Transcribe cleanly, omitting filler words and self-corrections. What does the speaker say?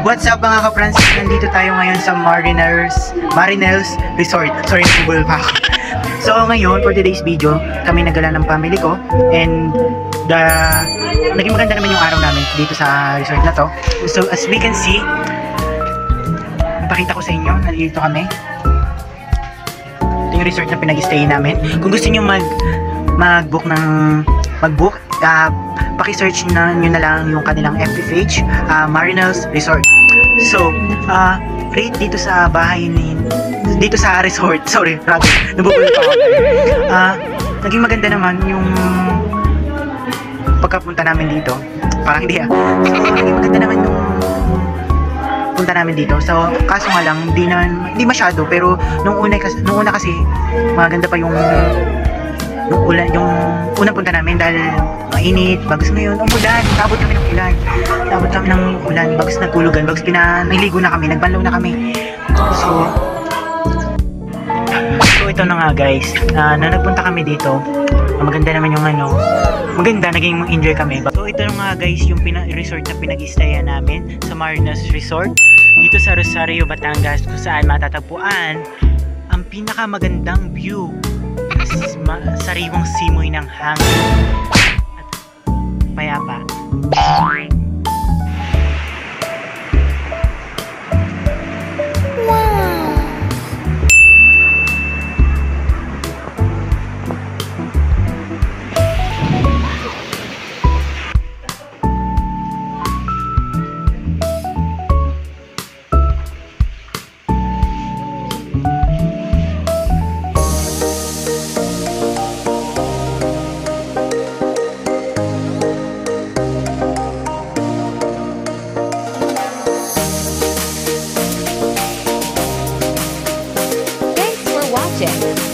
What's up mga ka-Francis? Nandito tayo ngayon sa Marinels Resort. Sorry, nabubul pa ako. So ngayon, for today's video, kami nagala ng family ko. And naging maganda naman yung araw namin dito sa resort na to. So as we can see, ipakita ko sa inyo, nandito kami. Ito yung resort na pinag-stay namin. Kung gusto nyo mag-book, paki-search nyo na lang yung kanilang FB page, Marinels Resort. So, rate dito sa dito sa resort. Sorry, rather, nabubulol pa ako. Naging maganda naman yung pagkapunta namin dito. Parang hindi naging maganda naman yung punta namin dito. So, kaso nga lang, hindi masyado, pero nung una kasi maganda pa yung unang punta namin dahil mainit, bagus ngayon, umulan, tabot kami ng ulan, bagus nagkulugan, bagus naligo na kami, nagbanlaw na kami. So ito na nga guys, na nagpunta kami dito, maganda naman yung maganda, naging enjoy kami. So ito na nga guys, yung resort na pinag-istayan namin sa Marinels Resort dito sa Rosario, Batangas, kung saan matatagpuan ang pinakamagandang view, sariwang simoy ng hangin at payapa. Watching.